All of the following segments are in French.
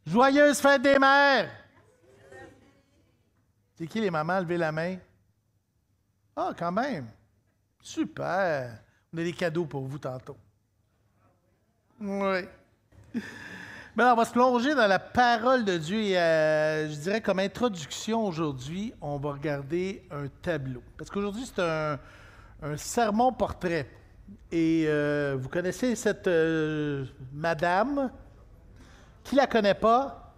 Joyeuse fête des mères! C'est qui les mamans? Levez la main. Ah, quand même. Super. On a des cadeaux pour vous tantôt. Oui. Ben, on va se plonger dans la parole de Dieu et je dirais comme introduction aujourd'hui, on va regarder un tableau. Parce qu'aujourd'hui, c'est un sermon portrait. Et vous connaissez cette madame? Qui la connaît pas?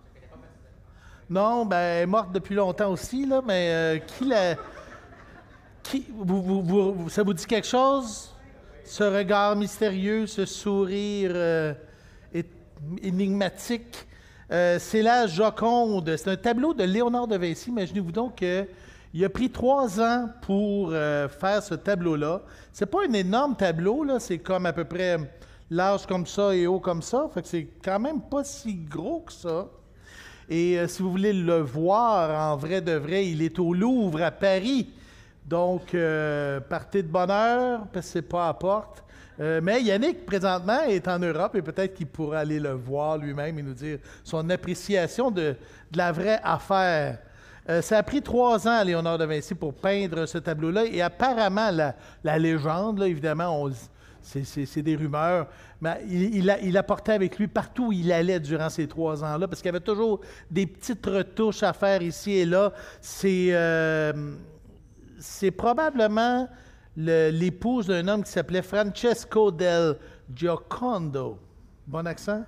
Non, ben, elle est morte depuis longtemps aussi, là, mais qui la... ça vous dit quelque chose? Ce regard mystérieux, ce sourire énigmatique. C'est la Joconde. C'est un tableau de Léonard de Vinci. Imaginez-vous donc qu'il a pris 3 ans pour faire ce tableau-là. C'est pas un énorme tableau, là. C'est comme à peu près large comme ça et haut comme ça. Fait que c'est quand même pas si gros que ça. Et si vous voulez le voir en vrai de vrai, il est au Louvre à Paris. Donc, partez de bonne heure, parce que c'est pas à porte. Mais Yannick, présentement, est en Europe et peut-être qu'il pourra aller le voir lui-même et nous dire son appréciation de la vraie affaire. Ça a pris 3 ans à Léonard de Vinci pour peindre ce tableau-là et apparemment, la légende, là, évidemment, c'est des rumeurs, mais il apportait avec lui partout où il allait durant ces 3 ans-là parce qu'il y avait toujours des petites retouches à faire ici et là. C'est probablement l'épouse d'un homme qui s'appelait Francesco del Giocondo. Bon accent?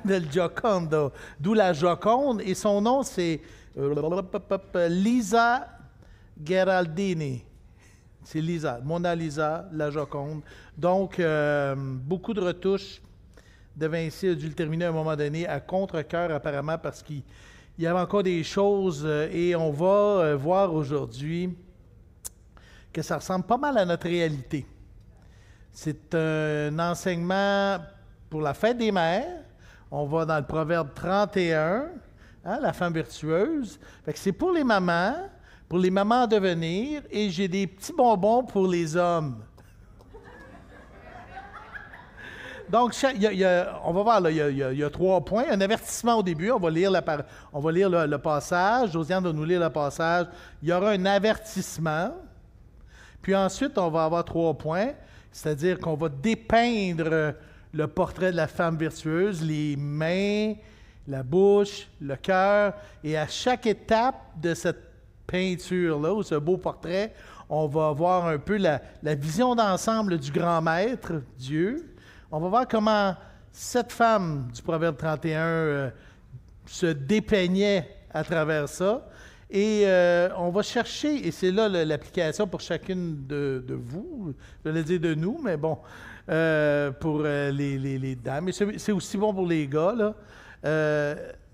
Del Giocondo. D'où la Joconde. Et son nom, c'est Lisa Gheraldini. C'est Lisa. Mona Lisa, la Joconde. Donc, beaucoup de retouches. De Vinci a dû le terminer à un moment donné à contre-cœur, apparemment, parce qu'il y avait encore des choses. Et on va voir aujourd'hui que ça ressemble pas mal à notre réalité. C'est un enseignement pour la fête des mères. On va dans le proverbe 31, hein, la femme vertueuse. Fait que c'est pour les mamans à devenir, et j'ai des petits bonbons pour les hommes. Donc, on va voir, là, il y a 3 points. Un avertissement au début, on va lire le passage. Josiane va nous lire le passage. Il y aura un avertissement. Puis ensuite, on va avoir 3 points, c'est-à-dire qu'on va dépeindre le portrait de la femme vertueuse, les mains, la bouche, le cœur. Et à chaque étape de cette peinture-là, ou ce beau portrait, on va voir un peu la vision d'ensemble du grand maître, Dieu. On va voir comment cette femme du Proverbe 31 se dépeignait à travers ça. Et on va chercher, et c'est là l'application pour chacune de vous, je vais dire de nous, mais bon, pour les dames, et c'est aussi bon pour les gars, là.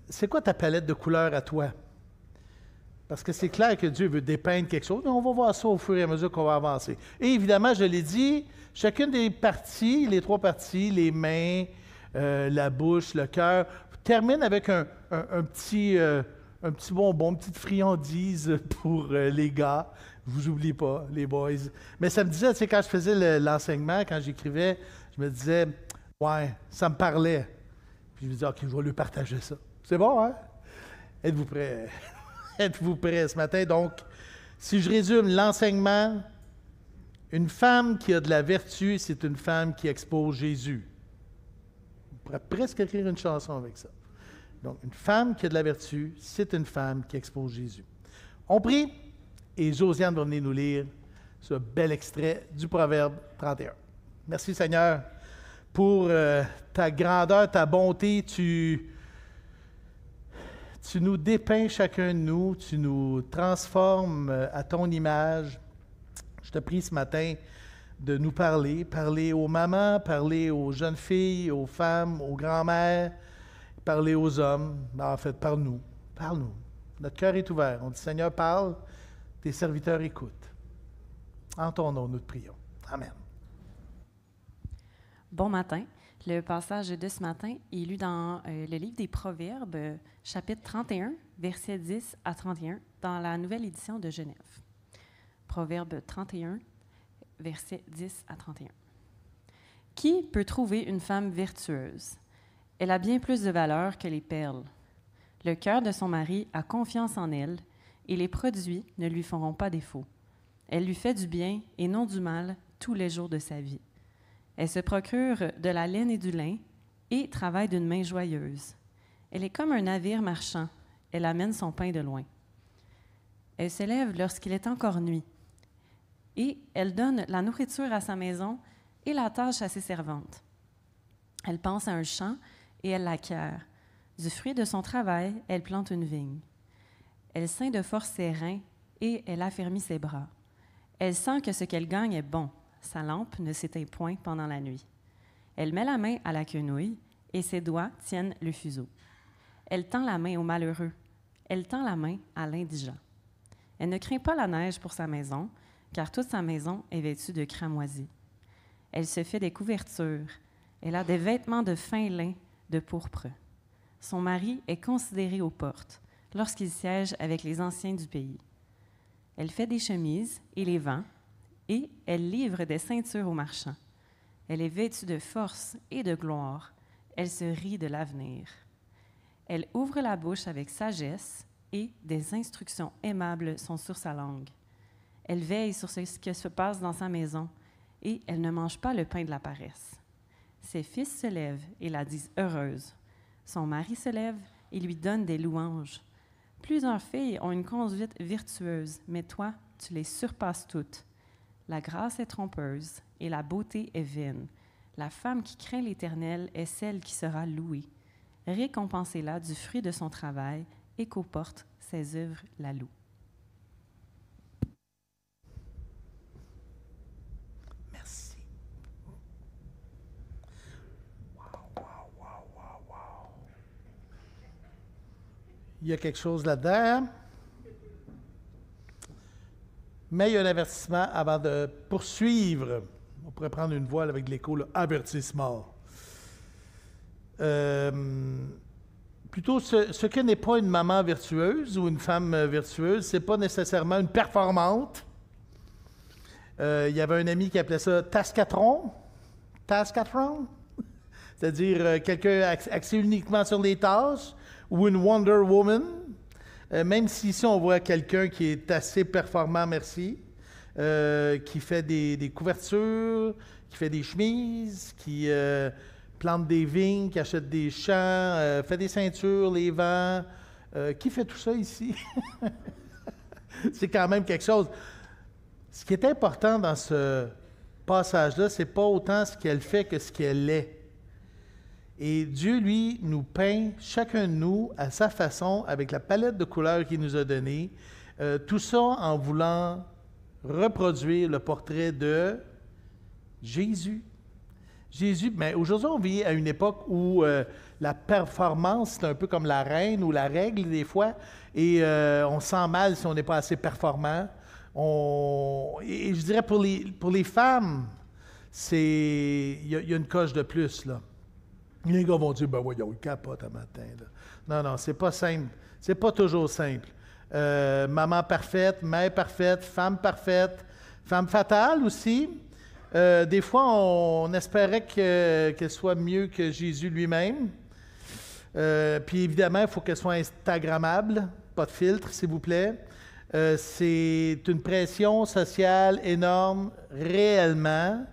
C'est quoi ta palette de couleurs à toi? Parce que c'est clair que Dieu veut dépeindre quelque chose, mais on va voir ça au fur et à mesure qu'on va avancer. Et évidemment, je l'ai dit, chacune des parties, les 3 parties, les mains, la bouche, le cœur, termine avec un petit bonbon, une petite friandise pour les gars. Je vous oublie pas, les boys. Mais ça me disait, tu sais, quand je faisais l'enseignement, quand j'écrivais, je me disais, ouais, ça me parlait. Puis je me disais, OK, je vais lui partager ça. C'est bon, hein? Êtes-vous prêts? Êtes-vous prêts ce matin? Donc, si je résume l'enseignement, une femme qui a de la vertu, c'est une femme qui expose Jésus. On pourrait presque écrire une chanson avec ça. Donc, une femme qui a de la vertu, c'est une femme qui expose Jésus. On prie, et Josiane va venir nous lire ce bel extrait du Proverbe 31. Merci Seigneur pour ta grandeur, ta bonté. Tu nous dépeins chacun de nous, tu nous transformes à ton image. Je te prie ce matin de nous parler aux mamans, parler aux jeunes filles, aux femmes, aux grands-mères, parler aux hommes. En fait, parle-nous. Notre cœur est ouvert. On dit, Seigneur, parle, tes serviteurs écoutent. En ton nom, nous te prions. Amen. Bon matin. Le passage de ce matin est lu dans le livre des Proverbes, chapitre 31, versets 10 à 31, dans la nouvelle édition de Genève. Proverbe 31, versets 10 à 31. Qui peut trouver une femme vertueuse? Elle a bien plus de valeur que les perles. Le cœur de son mari a confiance en elle, et les produits ne lui feront pas défaut. Elle lui fait du bien et non du mal tous les jours de sa vie. Elle se procure de la laine et du lin et travaille d'une main joyeuse. Elle est comme un navire marchand. Elle amène son pain de loin. Elle se lève lorsqu'il est encore nuit et elle donne la nourriture à sa maison et la tâche à ses servantes. Elle pense à un champ et elle l'acquiert. Du fruit de son travail, elle plante une vigne. Elle ceint de force ses reins et elle affermit ses bras. Elle sent que ce qu'elle gagne est bon. Sa lampe ne s'éteint point pendant la nuit. Elle met la main à la quenouille et ses doigts tiennent le fuseau. Elle tend la main au malheureux. Elle tend la main à l'indigent. Elle ne craint pas la neige pour sa maison, car toute sa maison est vêtue de cramoisis. Elle se fait des couvertures. Elle a des vêtements de fin lin, de pourpre. Son mari est considéré aux portes, lorsqu'il siège avec les anciens du pays. Elle fait des chemises et les vend, et elle livre des ceintures aux marchands. Elle est vêtue de force et de gloire. Elle se rit de l'avenir. Elle ouvre la bouche avec sagesse, et des instructions aimables sont sur sa langue. Elle veille sur ce qui se passe dans sa maison, et elle ne mange pas le pain de la paresse. Ses fils se lèvent et la disent heureuse. Son mari se lève et lui donne des louanges. Plusieurs filles ont une conduite vertueuse, mais toi, tu les surpasses toutes. La grâce est trompeuse et la beauté est vaine. La femme qui craint l'Éternel est celle qui sera louée. Récompensez-la du fruit de son travail et qu'aux portes ses œuvres la louent. Merci. Wow. Il y a quelque chose là-dedans. Mais il y a un avertissement avant de poursuivre. On pourrait prendre une voile avec l'écho, là, avertissement. Plutôt, ce que n'est pas une maman vertueuse ou une femme vertueuse, c'est pas nécessairement une performante. Il y avait un ami qui appelait ça Tascatron, c'est-à-dire quelqu'un axé uniquement sur les tâches, ou une Wonder Woman. Même si ici on voit quelqu'un qui est assez performant, merci, qui fait des couvertures, qui fait des chemises, qui plante des vignes, qui achète des champs, fait des ceintures, les vend. Qui fait tout ça ici? C'est quand même quelque chose. Ce qui est important dans ce passage-là, c'est pas autant ce qu'elle fait que ce qu'elle est. Et Dieu, lui, nous peint, chacun de nous, à sa façon, avec la palette de couleurs qu'il nous a donnée, tout ça en voulant reproduire le portrait de Jésus. Jésus, mais aujourd'hui, on vit à une époque où la performance, c'est un peu comme la reine ou la règle des fois, et on sent mal si on n'est pas assez performant. Et je dirais pour les femmes, il y a une coche de plus, là. Les gars vont dire, ben voyons, il capote un matin, là. Non, c'est pas simple. C'est pas toujours simple. Maman parfaite, mère parfaite, femme fatale aussi. Des fois, on espérait qu'elle soit mieux que Jésus lui-même. Puis évidemment, il faut qu'elle soit instagrammable, pas de filtre, s'il vous plaît. C'est une pression sociale énorme, réellement.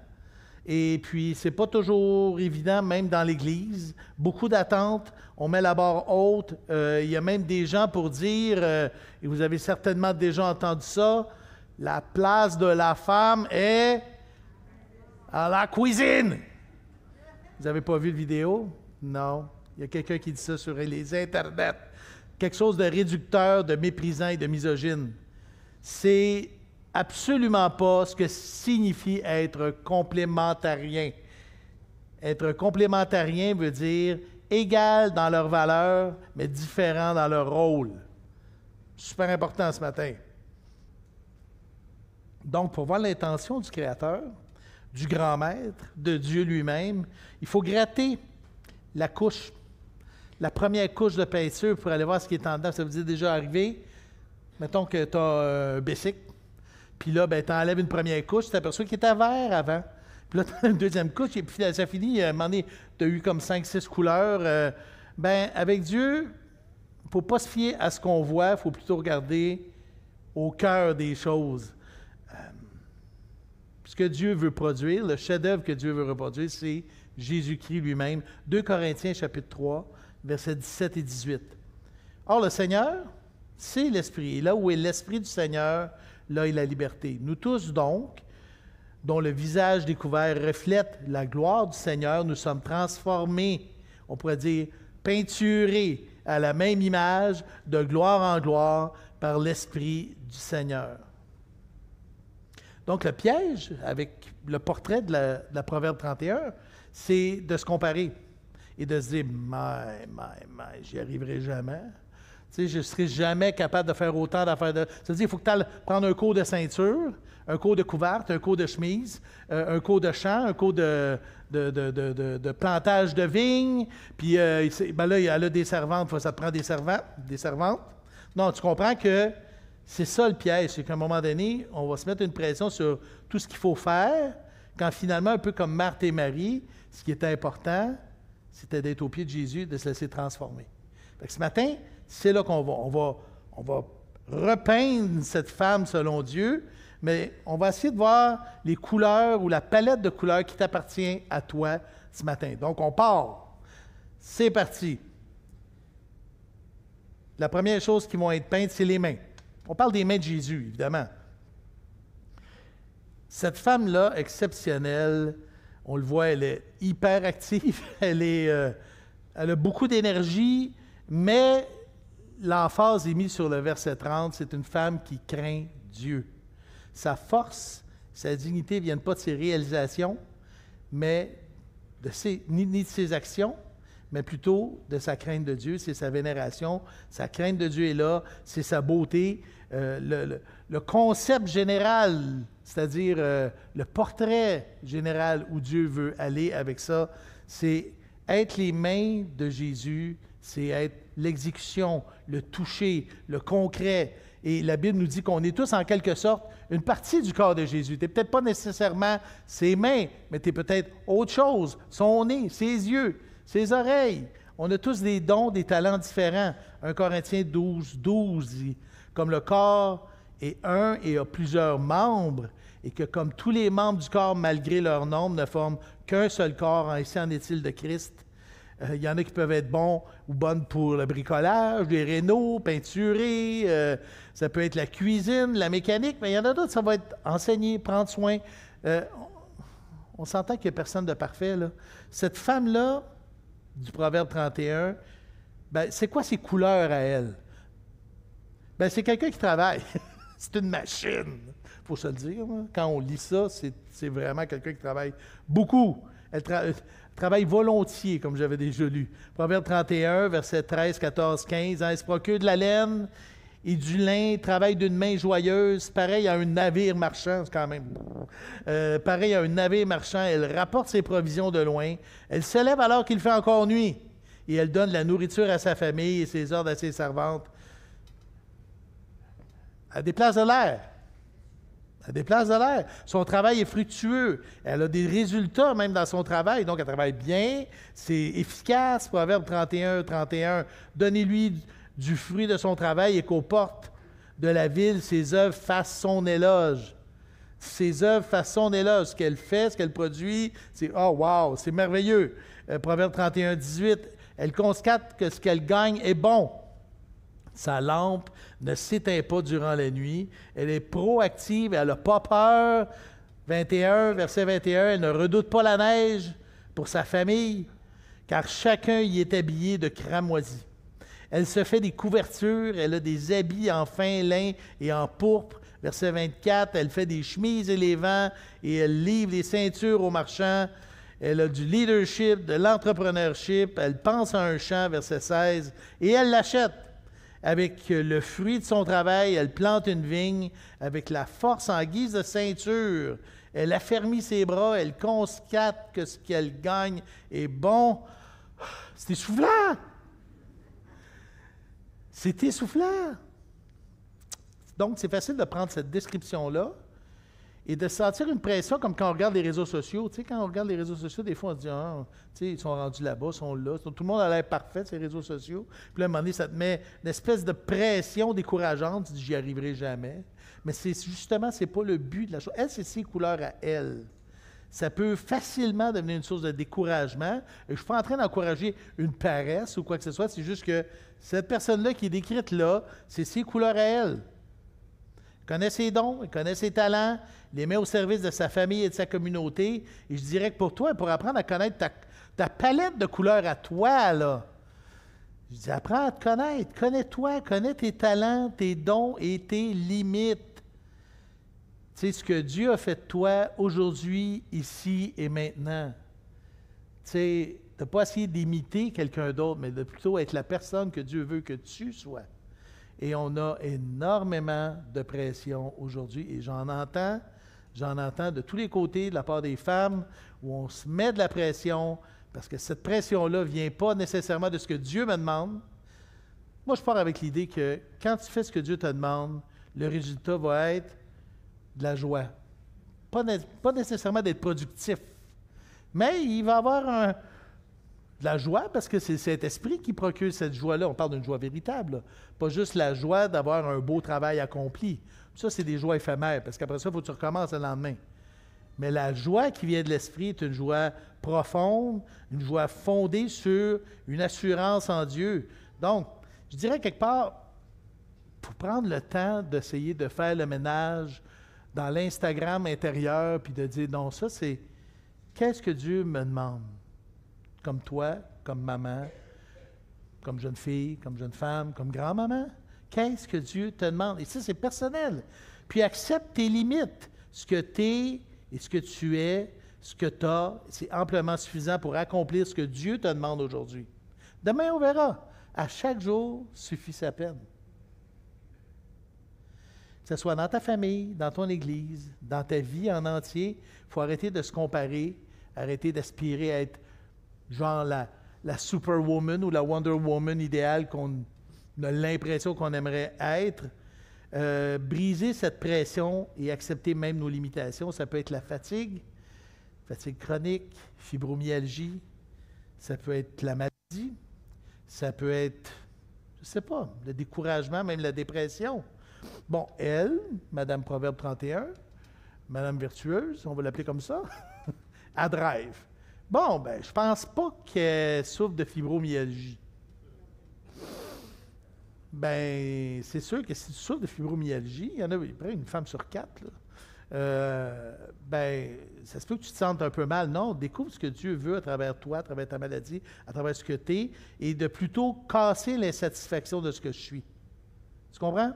Et puis, c'est pas toujours évident, même dans l'Église. Beaucoup d'attentes, on met la barre haute. Il y a même des gens pour dire, et vous avez certainement déjà entendu ça, la place de la femme est à la cuisine. Vous n'avez pas vu la vidéo? Non. Il y a quelqu'un qui dit ça sur les internets. Quelque chose de réducteur, de méprisant et de misogyne. C'est absolument pas ce que signifie être complémentarien. Être complémentarien veut dire égal dans leurs valeurs, mais différent dans leur rôle. Super important ce matin. Donc, pour voir l'intention du Créateur, du grand maître, de Dieu lui-même, il faut gratter la couche, la première couche de peinture pour aller voir ce qui est en dedans. Ça vous est déjà arrivé? Mettons que tu as un bicycle, puis là, tu enlèves une première couche, tu t'aperçois qu'il était vert avant. Puis là, tu as une deuxième couche, et puis ça finit, à un moment donné, tu as eu comme 5-6 couleurs. Avec Dieu, il ne faut pas se fier à ce qu'on voit, il faut plutôt regarder au cœur des choses. Ce que Dieu veut produire, le chef-d'œuvre que Dieu veut reproduire, c'est Jésus-Christ lui-même. 2 Corinthiens, chapitre 3, versets 17 et 18. Or, le Seigneur, c'est l'Esprit. Et là où est l'Esprit du Seigneur, là est la liberté. Nous tous, donc, dont le visage découvert reflète la gloire du Seigneur, nous sommes transformés, on pourrait dire peinturés à la même image, de gloire en gloire, par l'Esprit du Seigneur. Donc, le piège avec le portrait de la Proverbe 31, c'est de se comparer et de se dire « j'y arriverai jamais. » Tu sais, je ne serai jamais capable de faire autant d'affaires de... C'est-à-dire, il faut que tu ailles prendre un cours de ceinture, un cours de couverte, un cours de chemise, un cours de chant, un cours de plantage de vignes. Puis là, elle a des servantes, ça te prend des servantes. Non, tu comprends que c'est ça le piège, c'est qu'à un moment donné, on va se mettre une pression sur tout ce qu'il faut faire, quand finalement, un peu comme Marthe et Marie, ce qui était important, c'était d'être au pied de Jésus, de se laisser transformer. Fait que ce matin, c'est là qu'on va. On va repeindre cette femme selon Dieu, mais on va essayer de voir les couleurs ou la palette de couleurs qui t'appartient à toi ce matin. Donc, on part. C'est parti. La première chose qui vont être peintes, c'est les mains. On parle des mains de Jésus, évidemment. Cette femme-là, exceptionnelle, on le voit, elle est hyper active, elle a beaucoup d'énergie, mais l'emphase est mise sur le verset 30, c'est une femme qui craint Dieu. Sa force, sa dignité ne viennent pas de ses réalisations, mais ni de ses actions, mais plutôt de sa crainte de Dieu, c'est sa vénération. Sa crainte de Dieu est là, c'est sa beauté. Le concept général, c'est-à-dire le portrait général où Dieu veut aller avec ça, c'est être les mains de Jésus, c'est être l'exécution, le toucher, le concret. Et la Bible nous dit qu'on est tous en quelque sorte une partie du corps de Jésus. Tu n'es peut-être pas nécessairement ses mains, mais tu es peut-être autre chose, son nez, ses yeux, ses oreilles. On a tous des dons, des talents différents. 1 Corinthiens 12 dit, comme le corps est un et a plusieurs membres, et que comme tous les membres du corps, malgré leur nombre, ne forment qu'un seul corps, ainsi en est-il de Christ. Il y en a qui peuvent être bons ou bonnes pour le bricolage, les rénaux, peinturer, ça peut être la cuisine, la mécanique, mais il y en a d'autres, ça va être enseigner, prendre soin. On s'entend qu'il n'y a personne de parfait, là. Cette femme-là, du Proverbe 31, c'est quoi ses couleurs à elle? C'est quelqu'un qui travaille. C'est une machine, il faut se le dire. Hein? Quand on lit ça, c'est vraiment quelqu'un qui travaille beaucoup. Elle travaille volontiers, comme j'avais déjà lu. Proverbe 31, versets 13, 14, 15. Elle se procure de la laine et du lin, travaille d'une main joyeuse, pareil à un navire marchand, c'est quand même... pareil à un navire marchand, elle rapporte ses provisions de loin. Elle se lève alors qu'il fait encore nuit, et elle donne la nourriture à sa famille et ses ordres à ses servantes. Elle déplace de l'air. Elle déplace de l'air. Son travail est fructueux. Elle a des résultats même dans son travail. Donc, elle travaille bien. C'est efficace. Proverbe 31, 31. Donnez-lui du fruit de son travail et qu'aux portes de la ville, ses œuvres fassent son éloge. Ses œuvres fassent son éloge. Ce qu'elle fait, ce qu'elle produit, c'est « Oh, wow, c'est merveilleux ». Proverbe 31, 18. Elle constate que ce qu'elle gagne est bon. Sa lampe ne s'éteint pas durant la nuit. Elle est proactive, elle n'a pas peur. 21, verset 21, elle ne redoute pas la neige pour sa famille, car chacun y est habillé de cramoisi. Elle se fait des couvertures, elle a des habits en fin lin et en pourpre. Verset 24, elle fait des chemises et les vents, et elle livre les ceintures aux marchands. Elle a du leadership, de l'entrepreneurship. Elle pense à un champ, verset 16, et elle l'achète. Avec le fruit de son travail, elle plante une vigne. Avec la force en guise de ceinture, elle affermit ses bras. Elle constate que ce qu'elle gagne est bon. C'est essoufflant! C'est essoufflant! Donc, c'est facile de prendre cette description-là et de sentir une pression comme quand on regarde les réseaux sociaux. Tu sais, quand on regarde les réseaux sociaux, des fois, on se dit, ah, tu sais, ils sont rendus là-bas, ils sont là. Tout le monde a l'air parfait, ces réseaux sociaux. Puis là, à un moment donné, ça te met une espèce de pression décourageante. Tu dis, j'y arriverai jamais. Mais c'est justement, c'est pas le but de la chose. Elle, c'est ses couleurs à elle. Ça peut facilement devenir une source de découragement. Et je ne suis pas en train d'encourager une paresse ou quoi que ce soit. C'est juste que cette personne-là qui est décrite là, c'est ses couleurs à elle. Elle connaît ses dons, elle connaît ses talents, les met au service de sa famille et de sa communauté. Et je dirais que pour toi, pour apprendre à connaître ta palette de couleurs à toi, là, je dis, apprends à te connaître. Connais-toi, connais tes talents, tes dons et tes limites. Tu sais, ce que Dieu a fait de toi aujourd'hui, ici et maintenant. Tu sais, de ne pas essayer d'imiter quelqu'un d'autre, mais de plutôt être la personne que Dieu veut que tu sois. Et on a énormément de pression aujourd'hui. Et j'en entends de tous les côtés, de la part des femmes, où on se met de la pression, parce que cette pression-là ne vient pas nécessairement de ce que Dieu me demande. Moi, je pars avec l'idée que quand tu fais ce que Dieu te demande, le résultat va être de la joie. Pas nécessairement d'être productif, mais il va y avoir de la joie parce que c'est cet esprit qui procure cette joie-là. On parle d'une joie véritable, là. Pas juste la joie d'avoir un beau travail accompli. Ça, c'est des joies éphémères parce qu'après ça, il faut que tu recommences le lendemain. Mais la joie qui vient de l'esprit est une joie profonde, une joie fondée sur une assurance en Dieu. Donc, je dirais quelque part, il faut prendre le temps d'essayer de faire le ménage dans l'Instagram intérieur, puis de dire, non, ça c'est, qu'est-ce que Dieu me demande? Comme toi, comme maman, comme jeune fille, comme jeune femme, comme grand-maman. Qu'est-ce que Dieu te demande? Et ça, c'est personnel. Puis accepte tes limites. Ce que tu es et ce que tu es, ce que tu as, c'est amplement suffisant pour accomplir ce que Dieu te demande aujourd'hui. Demain, on verra. À chaque jour suffit sa peine. Que ce soit dans ta famille, dans ton Église, dans ta vie en entier, il faut arrêter de se comparer, arrêter d'aspirer à être genre la Superwoman ou la Wonder Woman idéale qu'on a l'impression qu'on aimerait être. Briser cette pression et accepter même nos limitations, ça peut être la fatigue chronique, fibromyalgie, ça peut être la maladie, ça peut être, je ne sais pas, le découragement, même la dépression. Bon, elle, Madame Proverbe 31, Madame Vertueuse, on va l'appeler comme ça, elle drive. Bon, ben, je pense pas qu'elle souffre de fibromyalgie. Ben, c'est sûr que si tu souffres de fibromyalgie, il y en a près une femme sur 4, là. Ben, ça se peut que tu te sentes un peu mal. Non, découvre ce que Dieu veut à travers toi, à travers ta maladie, à travers ce que tu es, et de plutôt casser l'insatisfaction de ce que je suis. Tu comprends?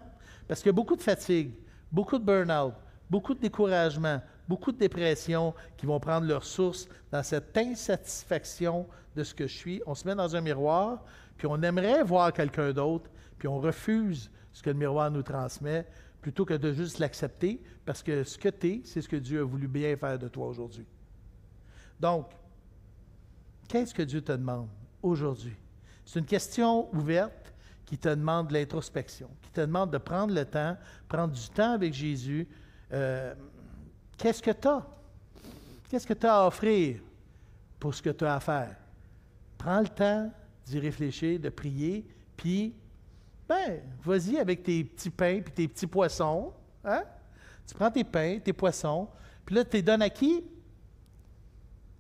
Parce qu'il y a beaucoup de fatigue, beaucoup de burn-out, beaucoup de découragement, beaucoup de dépression qui vont prendre leur source dans cette insatisfaction de ce que je suis. On se met dans un miroir, puis on aimerait voir quelqu'un d'autre, puis on refuse ce que le miroir nous transmet, plutôt que de juste l'accepter, parce que ce que tu es, c'est ce que Dieu a voulu bien faire de toi aujourd'hui. Donc, qu'est-ce que Dieu te demande aujourd'hui? C'est une question ouverte qui te demande de l'introspection, qui te demande de prendre le temps, prendre du temps avec Jésus. Qu'est-ce que tu as? Qu'est-ce que tu as à offrir pour ce que tu as à faire? Prends le temps d'y réfléchir, de prier, puis, ben, vas-y avec tes petits pains puis tes petits poissons. Hein? Tu prends tes pains, tes poissons, puis là, tu les donnes à qui?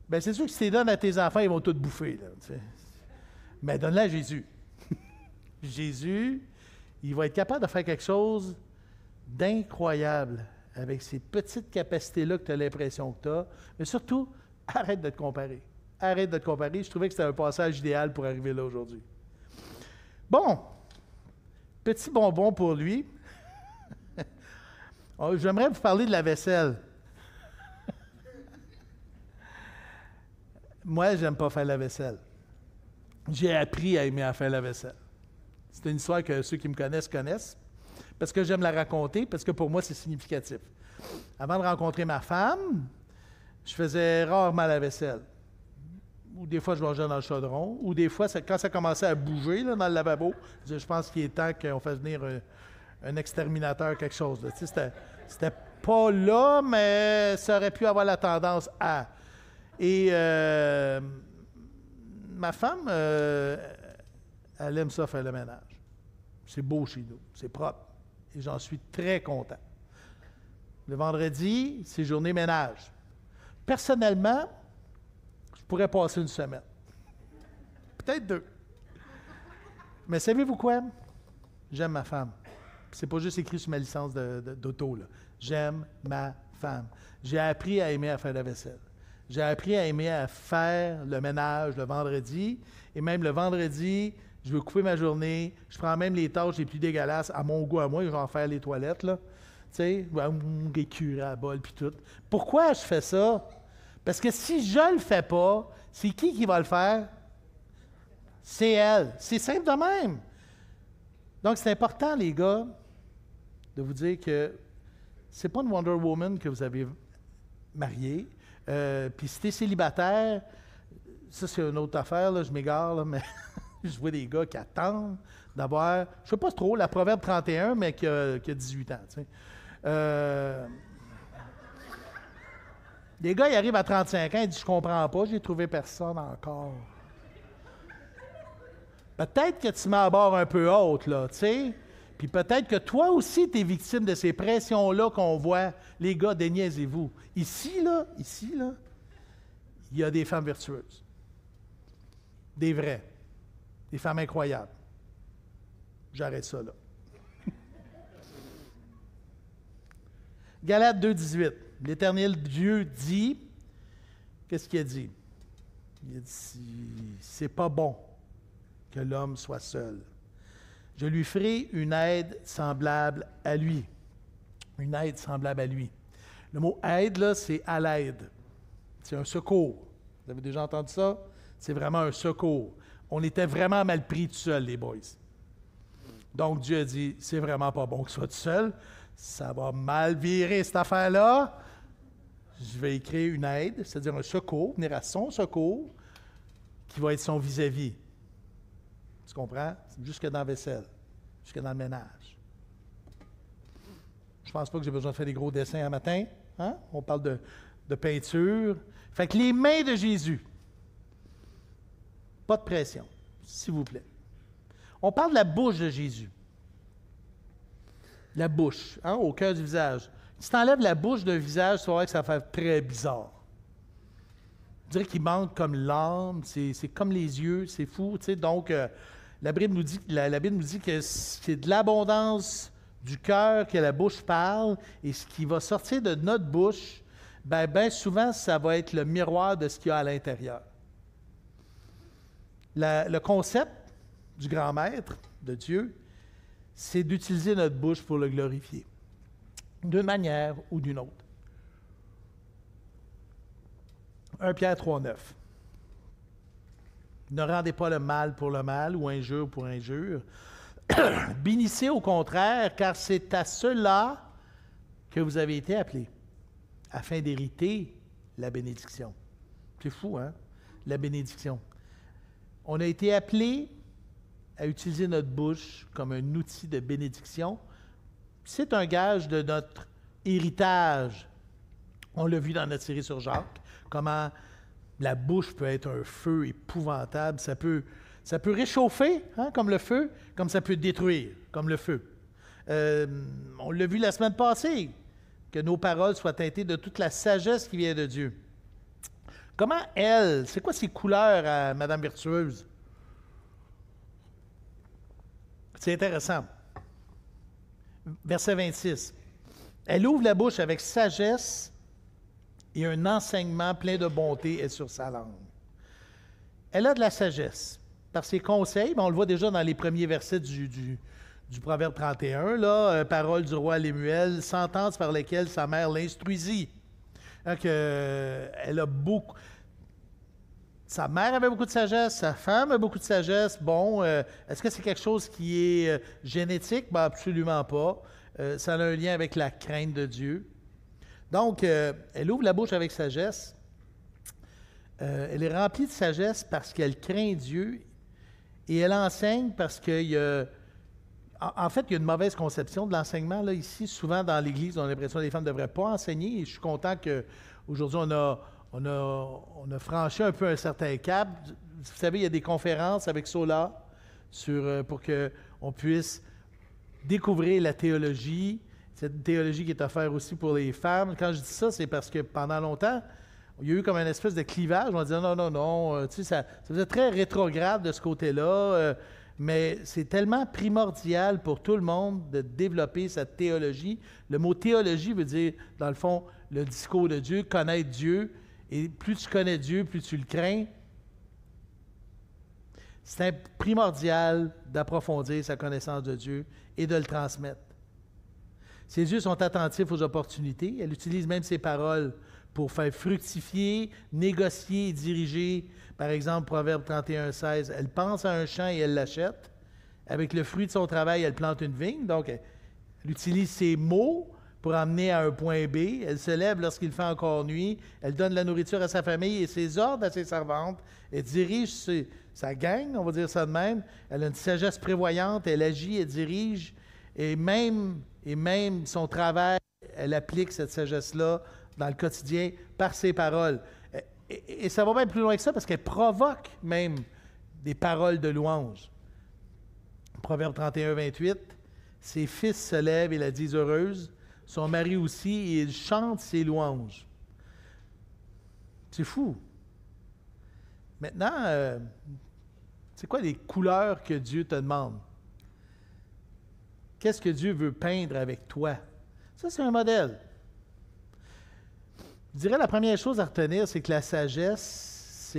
Bien, c'est sûr que si tu les donnes à tes enfants, ils vont tout bouffer. Là, tu sais. Mais donne-les à Jésus. Jésus, il va être capable de faire quelque chose d'incroyable avec ces petites capacités-là que tu as l'impression que tu as. Mais surtout, arrête de te comparer. Arrête de te comparer. Je trouvais que c'était un passage idéal pour arriver là aujourd'hui. Bon, petit bonbon pour lui. J'aimerais vous parler de la vaisselle. Moi, j'aime pas faire la vaisselle. J'ai appris à aimer à faire la vaisselle. C'est une histoire que ceux qui me connaissent, parce que j'aime la raconter, parce que pour moi, c'est significatif. Avant de rencontrer ma femme, je faisais rarement la vaisselle. Ou des fois, je mangeais dans le chaudron, ou des fois, quand ça commençait à bouger là, dans le lavabo, je pense qu'il est temps qu'on fasse venir un exterminateur, quelque chose. Tu sais, pas là, mais ça aurait pu avoir la tendance à. Et ma femme, elle aime ça faire le ménage. C'est beau chez nous, c'est propre. Et j'en suis très content. Le vendredi, c'est journée ménage. Personnellement, je pourrais passer une semaine. Peut-être 2. Mais savez-vous quoi? J'aime ma femme. C'est pas juste écrit sur ma licence d'auto, là. J'aime ma femme. J'ai appris à aimer à faire la vaisselle. J'ai appris à aimer à faire le ménage le vendredi. Et même le vendredi, je veux couper ma journée. Je prends même les tâches les plus dégueulasses à mon goût à moi. Je vais en faire les toilettes, là. Tu sais, écurer à bol, puis tout. Pourquoi je fais ça? Parce que si je le fais pas, c'est qui va le faire? C'est elle. C'est simple de même. Donc, c'est important, les gars, de vous dire que c'est pas une Wonder Woman que vous avez mariée. Puis si t'es célibataire, ça, c'est une autre affaire, là, je m'égare, là, mais je vois des gars qui attendent d'avoir, je sais pas trop, la Proverbe 31, mais qui a 18 ans, tu sais. Les gars, ils arrivent à 35 ans, ils disent « Je comprends pas, j'ai trouvé personne encore. » Peut-être que tu mets à bord un peu haute, là, tu sais. Puis peut-être que toi aussi, tu es victime de ces pressions-là qu'on voit. Les gars, déniaisez-vous. Ici, là, il y a des femmes vertueuses. Des vraies. Des femmes incroyables. J'arrête ça, là. Galates 2,18. L'Éternel Dieu dit, qu'est-ce qu'il a dit? Il a dit, c'est pas bon que l'homme soit seul. Je lui ferai une aide semblable à lui. Une aide semblable à lui. Le mot aide, là, c'est à l'aide. C'est un secours. Vous avez déjà entendu ça? C'est vraiment un secours. On était vraiment mal pris tout seul, les boys. Donc, Dieu a dit, c'est vraiment pas bon que tu sois tout seul. Ça va mal virer, cette affaire-là. Je vais y créer une aide, c'est-à-dire un secours, venir à son secours, qui va être son vis-à-vis. Tu comprends? Jusque dans la vaisselle, jusque dans le ménage. Je pense pas que j'ai besoin de faire des gros dessins un matin. Hein? On parle de peinture. Fait que les mains de Jésus. Pas de pression, s'il vous plaît. On parle de la bouche de Jésus. La bouche, hein, au cœur du visage. Si tu enlèves la bouche d'un visage, tu vas voir que ça va faire très bizarre. On dirait qu'il manque comme l'âme, c'est comme les yeux, c'est fou. Tu sais, donc, la Bible nous dit que c'est de l'abondance du cœur que la bouche parle, et ce qui va sortir de notre bouche, bien souvent, ça va être le miroir de ce qu'il y a à l'intérieur. Le concept du grand maître, de Dieu, c'est d'utiliser notre bouche pour le glorifier, d'une manière ou d'une autre. 1 Pierre 3,9. Ne rendez pas le mal pour le mal ou injure pour injure. Bénissez au contraire, car c'est à cela que vous avez été appelés, afin d'hériter la bénédiction. C'est fou, hein? La bénédiction. On a été appelés à utiliser notre bouche comme un outil de bénédiction. C'est un gage de notre héritage. On l'a vu dans notre série sur Jacques, comment la bouche peut être un feu épouvantable. Ça peut réchauffer, hein, comme le feu, comme ça peut détruire, comme le feu. On l'a vu la semaine passée, que nos paroles soient teintées de toute la sagesse qui vient de Dieu. Comment elle, c'est quoi ses couleurs à Madame Vertueuse? C'est intéressant. Verset 26. Elle ouvre la bouche avec sagesse et un enseignement plein de bonté est sur sa langue. Elle a de la sagesse. Par ses conseils, on le voit déjà dans les premiers versets du Proverbe 31, là, parole du roi Lémuel, sentence par lesquelles sa mère l'instruisit. Donc, elle a beaucoup... Sa mère avait beaucoup de sagesse, sa femme a beaucoup de sagesse. Bon, est-ce que c'est quelque chose qui est génétique? Ben, absolument pas. Ça a un lien avec la crainte de Dieu. Donc, elle ouvre la bouche avec sagesse. Elle est remplie de sagesse parce qu'elle craint Dieu et elle enseigne parce qu'il y a En fait, il y a une mauvaise conception de l'enseignement. Là, ici, souvent dans l'Église, on a l'impression que les femmes ne devraient pas enseigner. Et je suis content qu'aujourd'hui, on a franchi un peu un certain cap. Vous savez, il y a des conférences avec Sola pour qu'on puisse découvrir la théologie. Cette théologie qui est offerte aussi pour les femmes. Quand je dis ça, c'est parce que pendant longtemps, il y a eu comme une espèce de clivage. On disait non. Tu sais, ça faisait très rétrograde de ce côté-là. Mais c'est tellement primordial pour tout le monde de développer cette théologie. Le mot théologie veut dire, dans le fond, le discours de Dieu, connaître Dieu. Et plus tu connais Dieu, plus tu le crains. C'est primordial d'approfondir sa connaissance de Dieu et de le transmettre. Ses yeux sont attentifs aux opportunités. Elle utilise même ses paroles pour faire fructifier, négocier et diriger. Par exemple, Proverbe 31:16, elle pense à un champ et elle l'achète. Avec le fruit de son travail, elle plante une vigne. Donc, elle utilise ses mots pour amener à un point B. Elle se lève lorsqu'il fait encore nuit. Elle donne la nourriture à sa famille et ses ordres à ses servantes. Elle dirige sa gang, on va dire ça de même. Elle a une sagesse prévoyante. Elle agit, elle dirige. Et même son travail, elle applique cette sagesse-là dans le quotidien par ses paroles. Et ça va même plus loin que ça parce qu'elle provoque même des paroles de louange. Proverbe 31:28, ses fils se lèvent et la disent heureuse, son mari aussi, et il chante ses louanges. C'est fou. Maintenant, c'est quoi les couleurs que Dieu te demande? Qu'est-ce que Dieu veut peindre avec toi? Ça, c'est un modèle. Je dirais la première chose à retenir, c'est que la sagesse,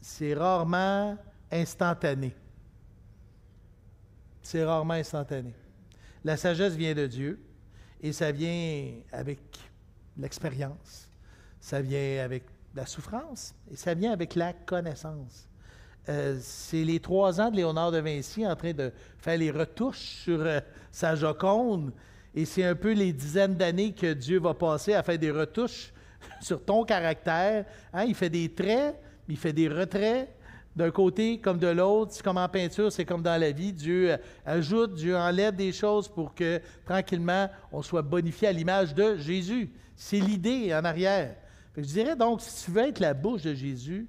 c'est rarement instantané. C'est rarement instantané. La sagesse vient de Dieu et ça vient avec l'expérience, ça vient avec la souffrance et ça vient avec la connaissance. C'est les 3 ans de Léonard de Vinci en train de faire les retouches sur sa Joconde et c'est un peu les dizaines d'années que Dieu va passer à faire des retouches sur ton caractère. Hein? Il fait des traits, il fait des retraits d'un côté comme de l'autre. C'est comme en peinture, c'est comme dans la vie. Dieu ajoute, Dieu enlève des choses pour que tranquillement on soit bonifié à l'image de Jésus. C'est l'idée en arrière. Fait que je dirais donc, si tu veux être la bouche de Jésus,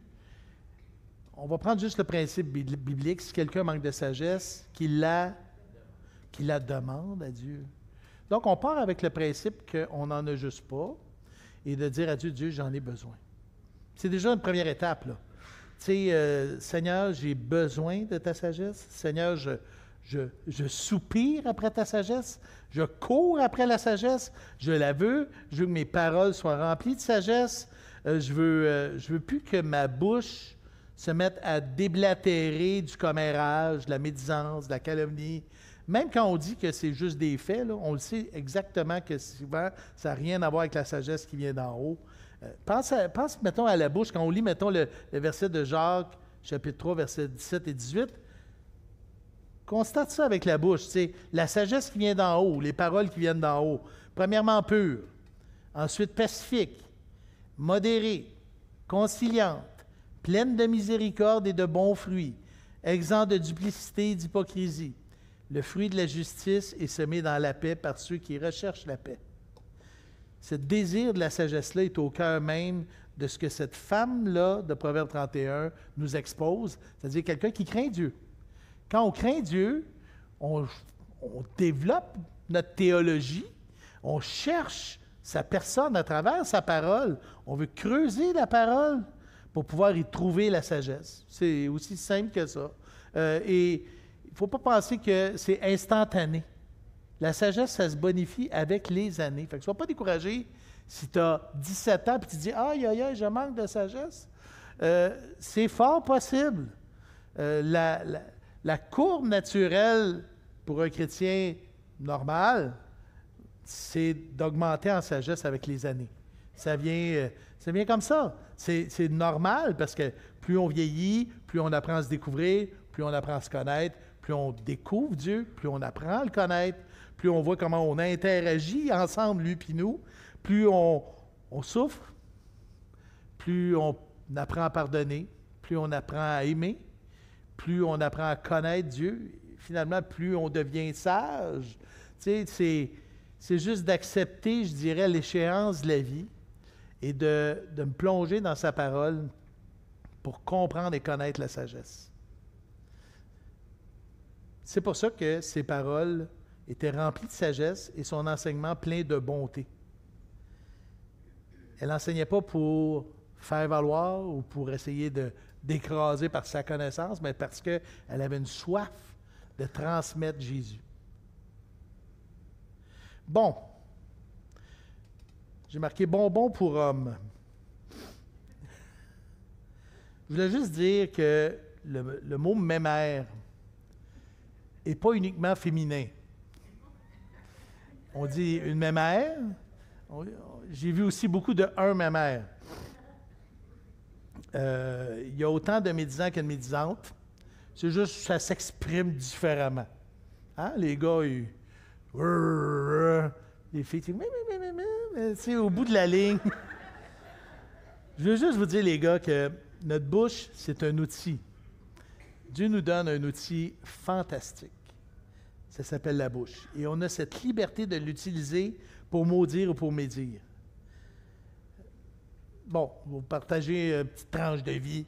on va prendre juste le principe biblique. Si quelqu'un manque de sagesse, qu'il la demande à Dieu. Donc, on part avec le principe qu'on n'en a juste pas et de dire à Dieu, Dieu, j'en ai besoin. C'est déjà une première étape, là. Tu sais, Seigneur, j'ai besoin de ta sagesse. Seigneur, je soupire après ta sagesse. Je cours après la sagesse. Je la veux. Je veux que mes paroles soient remplies de sagesse. Je veux plus que ma bouche se mette à déblatérer du commérage, de la médisance, de la calomnie. Même quand on dit que c'est juste des faits, là, on le sait exactement que souvent, ça n'a rien à voir avec la sagesse qui vient d'en haut. Pense, mettons, à la bouche, quand on lit, mettons, le verset de Jacques, chapitre 3, versets 17 et 18. Constate ça avec la bouche, c'est la sagesse qui vient d'en haut, les paroles qui viennent d'en haut. Premièrement, pure. Ensuite, pacifique, modérée, conciliante, pleine de miséricorde et de bons fruits, exempt de duplicité et d'hypocrisie. Le fruit de la justice est semé dans la paix par ceux qui recherchent la paix. Ce désir de la sagesse-là est au cœur même de ce que cette femme-là de Proverbe 31 nous expose, c'est-à-dire quelqu'un qui craint Dieu. Quand on craint Dieu, on développe notre théologie, on cherche sa personne à travers sa parole, on veut creuser la parole pour pouvoir y trouver la sagesse. C'est aussi simple que ça. Et il ne faut pas penser que c'est instantané. La sagesse, ça se bonifie avec les années. Fait que ne sois pas découragé si tu as 17 ans et tu te dis « Aïe, aïe, aïe, je manque de sagesse ». C'est fort possible. La courbe naturelle pour un chrétien normal, c'est d'augmenter en sagesse avec les années. Ça vient comme ça. C'est normal parce que plus on vieillit, plus on apprend à se découvrir, plus on apprend à se connaître, plus on découvre Dieu, plus on apprend à le connaître, plus on voit comment on interagit ensemble, lui puis nous, plus on souffre, plus on apprend à pardonner, plus on apprend à aimer, plus on apprend à connaître Dieu. finalement, plus on devient sage. Tu sais, c'est juste d'accepter, je dirais, l'échéance de la vie et de me plonger dans sa parole pour comprendre et connaître la sagesse. C'est pour ça que ses paroles étaient remplies de sagesse et son enseignement plein de bonté. Elle n'enseignait pas pour faire valoir ou pour essayer d'écraser par sa connaissance, mais parce qu'elle avait une soif de transmettre Jésus. Bon. J'ai marqué bonbon pour homme. Je voulais juste dire que le mot mémère n'est pas uniquement féminin. On dit une mémère. J'ai vu aussi beaucoup de un mémère. Il y a autant de médisants que de médisantes. C'est juste que ça s'exprime différemment. Hein? Les gars, les filles, c'est au bout de la ligne. Je veux juste vous dire, les gars, que notre bouche, c'est un outil. Dieu nous donne un outil fantastique. Ça s'appelle la bouche. Et on a cette liberté de l'utiliser pour maudire ou pour médire. Bon, vous partagez une petite tranche de vie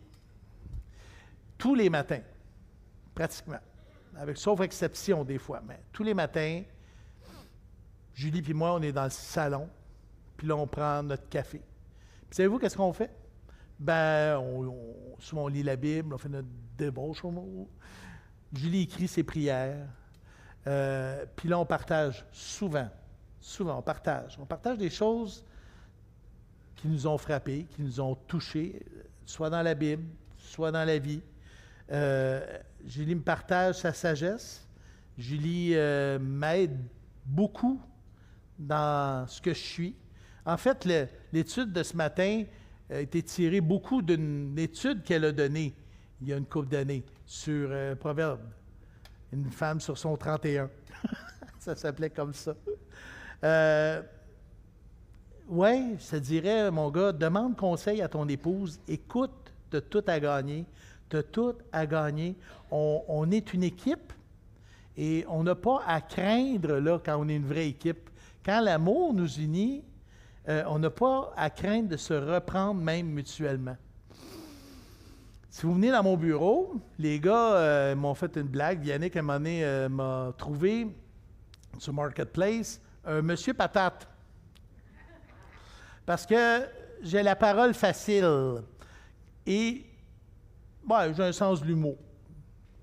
tous les matins, pratiquement, sauf exception des fois, mais tous les matins, Julie et moi, on est dans le salon, puis là, on prend notre café. Puis savez-vous qu'est-ce qu'on fait? Ben, souvent, on lit la Bible, on fait notre dévotion. Julie écrit ses prières. Puis là, on partage souvent, on partage. On partage des choses qui nous ont frappés, qui nous ont touchés, soit dans la Bible, soit dans la vie. Julie me partage sa sagesse. Julie m'aide beaucoup dans ce que je suis. En fait, l'étude de ce matin a été tirée beaucoup d'une étude qu'elle a donnée il y a une couple d'années sur Proverbe. Une femme sur son 31. Ça s'appelait comme ça. Oui, je te dirais, mon gars, demande conseil à ton épouse. Écoute, tu as tout à gagner. Tu as tout à gagner. On est une équipe et on n'a pas à craindre là, quand on est une vraie équipe. Quand l'amour nous unit, on n'a pas à craindre de se reprendre même mutuellement. Si vous venez dans mon bureau, les gars m'ont fait une blague. Yannick, à un moment donné, m'a trouvé sur Marketplace un monsieur patate. Parce que j'ai la parole facile. Et j'ai un sens de l'humour.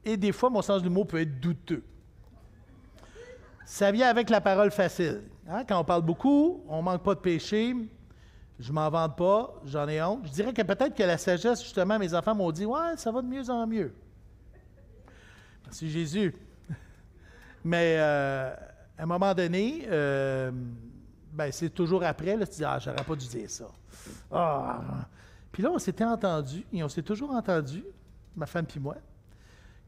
Et des fois, mon sens de l'humour peut être douteux. Ça vient avec la parole facile. Hein? Quand on parle beaucoup, on ne manque pas de péché. Je ne m'en vante pas, j'en ai honte. Je dirais que peut-être que la sagesse, justement, mes enfants m'ont dit « Ouais, ça va de mieux en mieux. » Merci Jésus. Mais à un moment donné, c'est toujours après, là, tu dis « Ah, j'aurais pas dû dire ça. » Puis là, on s'était entendus, et on s'est toujours entendus, ma femme puis moi.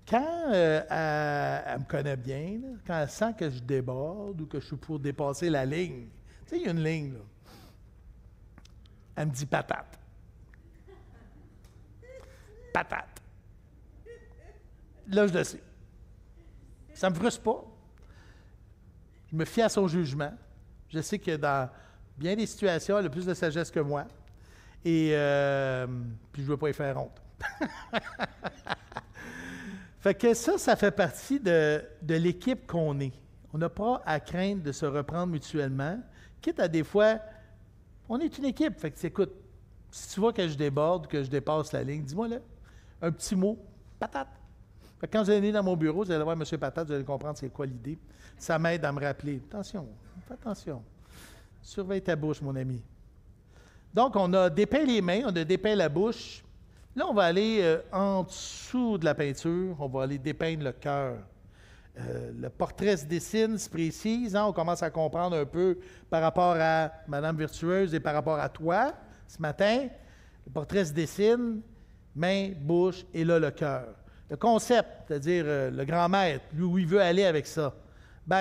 Quand elle me connaît bien, là, quand elle sent que je déborde ou que je suis pour dépasser la ligne, tu sais, il y a une ligne, là. Elle me dit patate. Patate. Là, je le sais. Ça ne me frustre pas. Je me fie à son jugement. Je sais que dans bien des situations, elle a plus de sagesse que moi. Et puis je ne veux pas y faire honte. Fait que ça fait partie de l'équipe qu'on est. On n'a pas à craindre de se reprendre mutuellement, quitte à des fois... On est une équipe. Fait que, écoute, si tu vois que je déborde, que je dépasse la ligne, dis-moi là, un petit mot, patate. Fait que quand vous allez venir dans mon bureau, vous allez voir M. Patate, vous allez comprendre c'est quoi l'idée. Ça m'aide à me rappeler. Attention, fais attention. Surveille ta bouche, mon ami. Donc, on a dépeint les mains, on a dépeint la bouche. Là, on va aller en dessous de la peinture, on va aller dépeindre le cœur. Le portrait se dessine, se précise. Hein, on commence à comprendre un peu par rapport à Madame Virtueuse et par rapport à toi ce matin. Le portrait se dessine, main, bouche et là le cœur. Le concept, c'est-à-dire le grand maître, lui où il veut aller avec ça,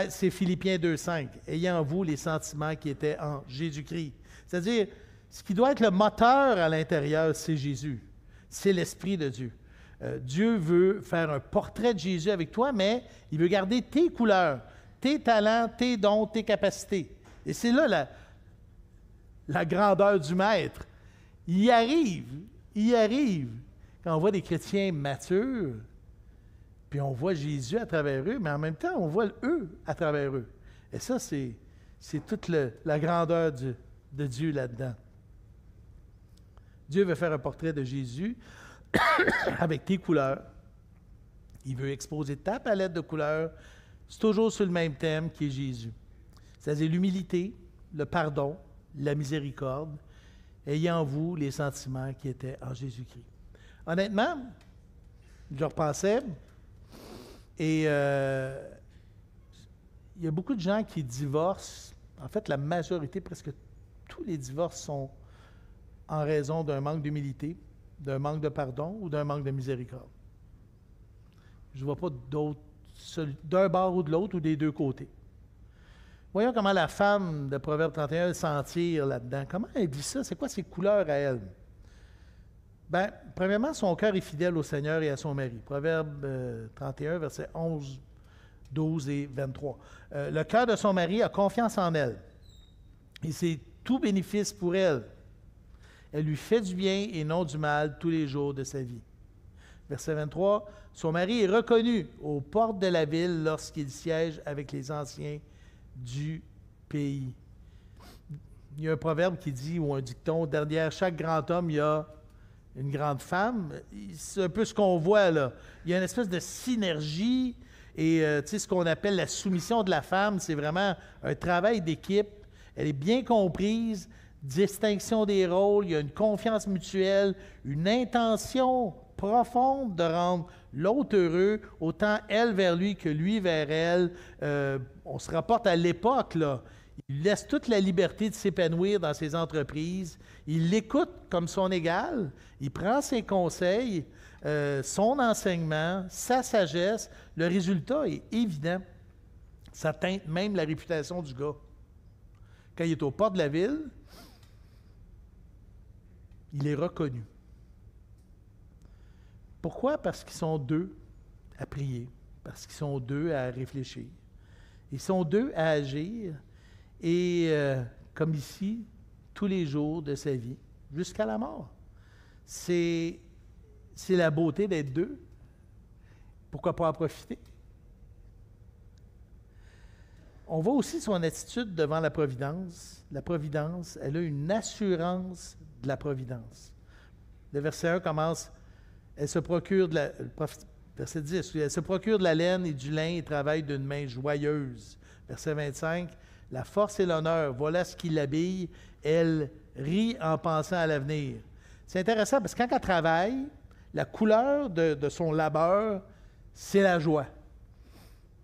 c'est Philippiens 2,5. Ayez en vous les sentiments qui étaient en Jésus-Christ. C'est-à-dire, ce qui doit être le moteur à l'intérieur, c'est Jésus. C'est l'Esprit de Dieu. Dieu veut faire un portrait de Jésus avec toi, mais il veut garder tes couleurs, tes talents, tes dons, tes capacités. Et c'est là la grandeur du Maître. Il y arrive. Quand on voit des chrétiens matures, puis on voit Jésus à travers eux, mais en même temps, on voit eux à travers eux. Et ça, c'est toute la grandeur de Dieu là-dedans. Dieu veut faire un portrait de Jésus avec tes couleurs. Il veut exposer ta palette de couleurs. C'est toujours sur le même thème qui est Jésus. C'est-à-dire l'humilité, le pardon, la miséricorde, ayez en vous les sentiments qui étaient en Jésus-Christ. Honnêtement, je repensais, et il y a beaucoup de gens qui divorcent. En fait, la majorité, presque tous les divorces sont en raison d'un manque d'humilité, d'un manque de pardon ou d'un manque de miséricorde. Je ne vois pas d'autres, d'un bord ou de l'autre ou des deux côtés. Voyons comment la femme de Proverbe 31 s'en tire là-dedans. Comment elle vit ça? C'est quoi ses couleurs à elle? Bien, premièrement, son cœur est fidèle au Seigneur et à son mari. Proverbe 31, versets 11, 12 et 23. Le cœur de son mari a confiance en elle. Et c'est tout bénéfice pour elle. Elle lui fait du bien et non du mal tous les jours de sa vie. Verset 23, son mari est reconnu aux portes de la ville lorsqu'il siège avec les anciens du pays. Il y a un proverbe qui dit, ou un dicton, derrière chaque grand homme, il y a une grande femme. C'est un peu ce qu'on voit là. Il y a une espèce de synergie et ce qu'on appelle la soumission de la femme, c'est vraiment un travail d'équipe. Elle est bien comprise, distinction des rôles, il y a une confiance mutuelle, une intention profonde de rendre l'autre heureux, autant elle vers lui que lui vers elle. On se rapporte à l'époque, là. Il laisse toute la liberté de s'épanouir dans ses entreprises. Il l'écoute comme son égal. Il prend ses conseils, son enseignement, sa sagesse. Le résultat est évident. Ça teinte même la réputation du gars. Quand il est aux portes de la ville, il est reconnu. Pourquoi? Parce qu'ils sont deux à prier, parce qu'ils sont deux à réfléchir. Ils sont deux à agir, et comme ici, tous les jours de sa vie, jusqu'à la mort. C'est la beauté d'être deux. Pourquoi pas en profiter? On voit aussi son attitude devant la providence. La providence, elle a une assurance de la providence. Le verset 1 commence, elle se procure de la... Verset 10, elle se procure de la laine et du lin et travaille d'une main joyeuse. Verset 25, la force et l'honneur, voilà ce qui l'habille. Elle rit en pensant à l'avenir. C'est intéressant parce que quand elle travaille, la couleur de son labeur, c'est la joie.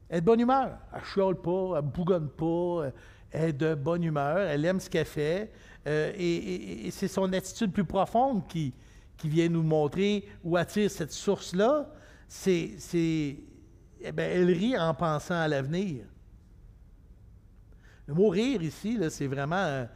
Elle est de bonne humeur. Elle ne chiale pas, elle ne bougonne pas. Elle est de bonne humeur. Elle aime ce qu'elle fait. Et c'est son attitude plus profonde qui vient nous montrer où attire cette source-là. Elle rit en pensant à l'avenir. Le mot rire ici, là, c'est vraiment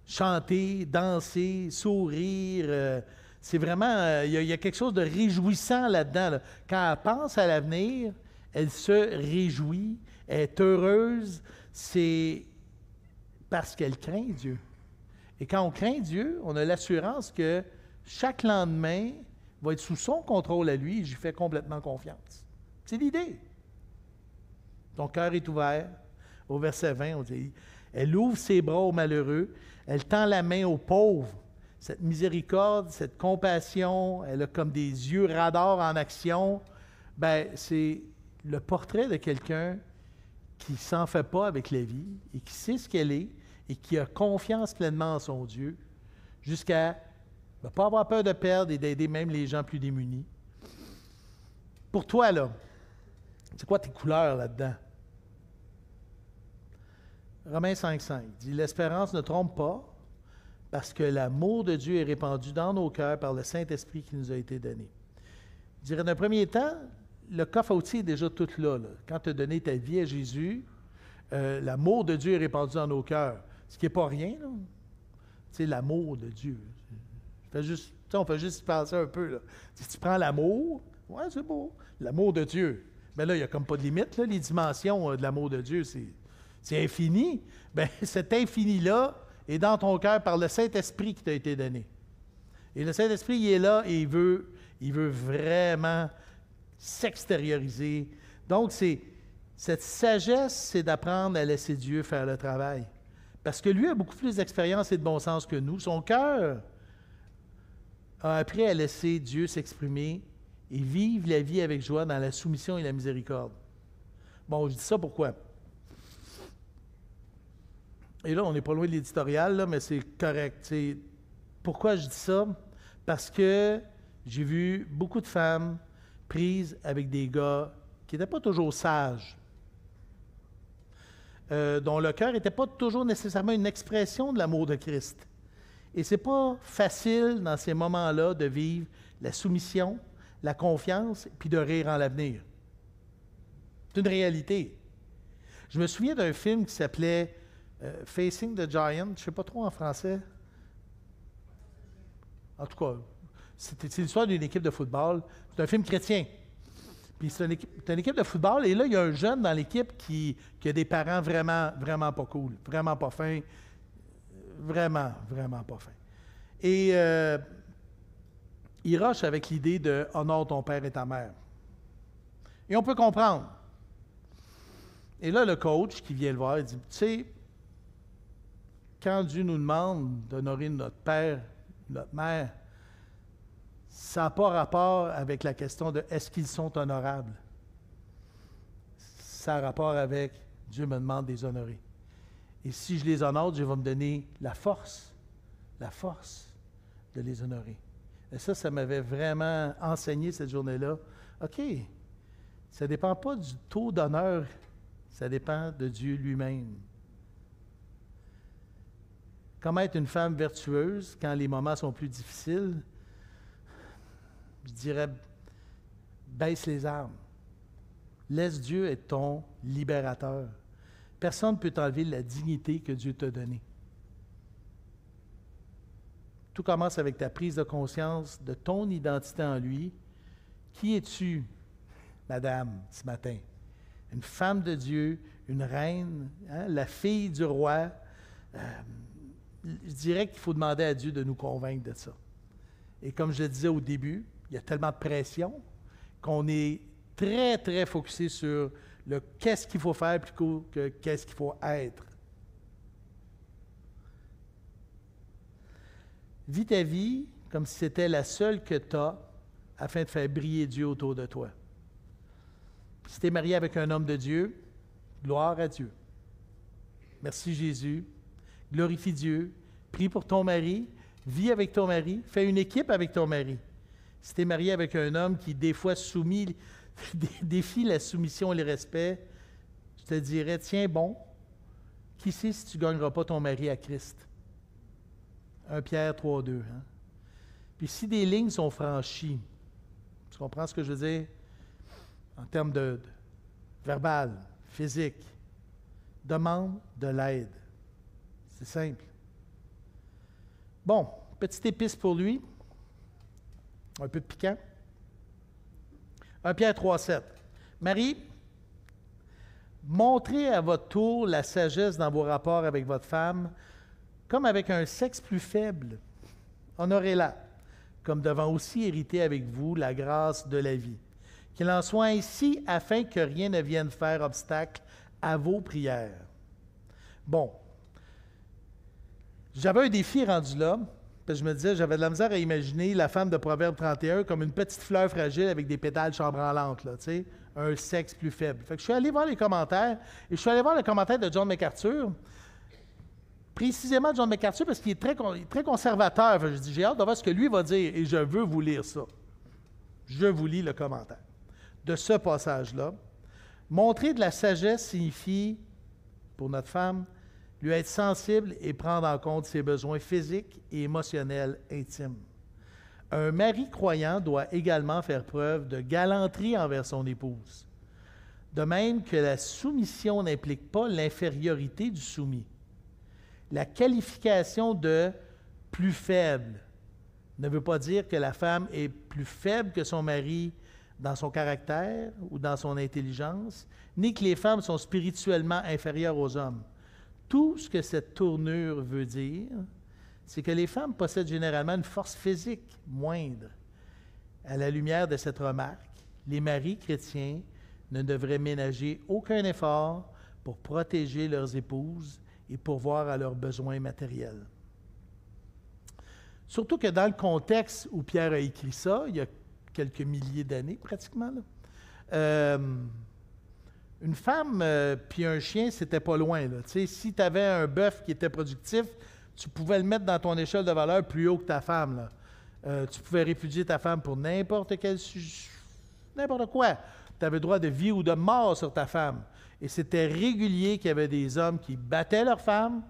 chanter, danser, sourire. C'est vraiment, il y a quelque chose de réjouissant là-dedans. Là. Quand elle pense à l'avenir, elle se réjouit, elle est heureuse. C'est parce qu'elle craint Dieu. Et quand on craint Dieu, on a l'assurance que chaque lendemain va être sous son contrôle à lui et j'y fais complètement confiance. C'est l'idée. Ton cœur est ouvert. Au verset 20, on dit, elle ouvre ses bras aux malheureux, elle tend la main aux pauvres. Cette miséricorde, cette compassion, elle a comme des yeux radars en action. Ben, c'est le portrait de quelqu'un qui ne s'en fait pas avec la vie et qui sait ce qu'elle est et qui a confiance pleinement en son Dieu jusqu'à ne pas avoir peur de perdre et d'aider même les gens plus démunis. Pour toi, là, c'est quoi tes couleurs là-dedans? Romains 5,5 dit « L'espérance ne trompe pas, parce que l'amour de Dieu est répandu dans nos cœurs par le Saint-Esprit qui nous a été donné. » Je dirais, d'un premier temps, le coffre à outils est déjà tout là. Quand tu as donné ta vie à Jésus, l'amour de Dieu est répandu dans nos cœurs. Ce qui n'est pas rien, là. Tu sais, l'amour de Dieu. On fait juste y penser un peu. Là. Si tu prends l'amour, Ouais, c'est beau. L'amour de Dieu. Mais là, il n'y a comme pas de limite, là, les dimensions de l'amour de Dieu, c'est infini. Bien, cet infini-là est dans ton cœur par le Saint-Esprit qui t'a été donné. Et le Saint-Esprit, il est là et il veut vraiment s'extérioriser. Donc, cette sagesse, c'est d'apprendre à laisser Dieu faire le travail. Parce que lui a beaucoup plus d'expérience et de bon sens que nous. Son cœur a appris à laisser Dieu s'exprimer et vivre la vie avec joie dans la soumission et la miséricorde. Bon, je dis ça pourquoi? Et là, on n'est pas loin de l'éditorial, là, mais c'est correct. Pourquoi je dis ça? Parce que j'ai vu beaucoup de femmes prises avec des gars qui n'étaient pas toujours sages, dont le cœur n'était pas toujours nécessairement une expression de l'amour de Christ. Et ce n'est pas facile dans ces moments-là de vivre la soumission, la confiance, puis de rire en l'avenir. C'est une réalité. Je me souviens d'un film qui s'appelait Facing the Giant, je ne sais pas trop en français. En tout cas, c'est l'histoire d'une équipe de football. C'est un film chrétien. Puis c'est une équipe de football, et là, il y a un jeune dans l'équipe qui a des parents vraiment, vraiment pas cool, vraiment pas fins, vraiment, vraiment pas fins. Et il rush avec l'idée de « honore ton père et ta mère ». Et on peut comprendre. Et là, le coach qui vient le voir, il dit « Tu sais, quand Dieu nous demande d'honorer notre père, notre mère, ça n'a pas rapport avec la question de est-ce qu'ils sont honorables. Ça a rapport avec Dieu me demande de les honorer. Et si je les honore, Dieu va me donner la force de les honorer. Et ça m'avait vraiment enseigné cette journée-là. OK, ça ne dépend pas du taux d'honneur, ça dépend de Dieu lui-même. Comment être une femme vertueuse quand les moments sont plus difficiles? Je dirais, baisse les armes. Laisse Dieu être ton libérateur. Personne ne peut t'enlever la dignité que Dieu t'a donnée. Tout commence avec ta prise de conscience de ton identité en lui. Qui es-tu, madame, ce matin? Une femme de Dieu, une reine, hein, la fille du roi. Je dirais qu'il faut demander à Dieu de nous convaincre de ça. Et comme je le disais au début, il y a tellement de pression qu'on est très, très focusé sur le qu'est-ce qu'il faut faire plutôt que qu'est-ce qu'il faut être. Vis ta vie comme si c'était la seule que tu as afin de faire briller Dieu autour de toi. Si tu es marié avec un homme de Dieu, gloire à Dieu. Merci Jésus. Glorifie Dieu. Prie pour ton mari. Vis avec ton mari. Fais une équipe avec ton mari. Si tu es marié avec un homme qui, des fois, défie la soumission et le respect, je te dirais, tiens bon, qui sait si tu ne gagneras pas ton mari à Christ? 1 Pierre 3,2. Hein? Puis si des lignes sont franchies, tu comprends ce que je veux dire? En termes de verbal, physique, demande de l'aide. C'est simple. Bon, petite épice pour lui. Un peu de piquant. 1 Pierre 3,7. Marie, montrez à votre tour la sagesse dans vos rapports avec votre femme, comme avec un sexe plus faible. Honorez-la, comme devant aussi hériter avec vous la grâce de la vie. Qu'il en soit ainsi afin que rien ne vienne faire obstacle à vos prières. Bon. J'avais un défi rendu là. Parce que je me disais, j'avais de la misère à imaginer la femme de Proverbe 31 comme une petite fleur fragile avec des pétales chambranlantes, là, tu sais, un sexe plus faible. Fait que je suis allé voir les commentaires, et je suis allé voir le commentaire de John MacArthur, précisément John MacArthur, parce qu'il est très conservateur. Fait que je dis, j'ai hâte de voir ce que lui va dire, et je veux vous lire ça. Je vous lis le commentaire de ce passage-là. Montrer de la sagesse signifie, pour notre femme, lui être sensible et prendre en compte ses besoins physiques et émotionnels intimes. Un mari croyant doit également faire preuve de galanterie envers son épouse. De même que la soumission n'implique pas l'infériorité du soumis. La qualification de « plus faible » ne veut pas dire que la femme est plus faible que son mari dans son caractère ou dans son intelligence, ni que les femmes sont spirituellement inférieures aux hommes. Tout ce que cette tournure veut dire, c'est que les femmes possèdent généralement une force physique moindre. À la lumière de cette remarque, les maris chrétiens ne devraient ménager aucun effort pour protéger leurs épouses et pourvoir à leurs besoins matériels. Surtout que dans le contexte où Pierre a écrit ça, il y a quelques milliers d'années pratiquement, là, une femme puis un chien, c'était pas loin. Là. Si tu avais un bœuf qui était productif, tu pouvais le mettre dans ton échelle de valeur plus haut que ta femme. Là. Tu pouvais répudier ta femme pour n'importe quel sujet, n'importe quoi. Tu avais droit de vie ou de mort sur ta femme. Et c'était régulier qu'il y avait des hommes qui battaient leur femme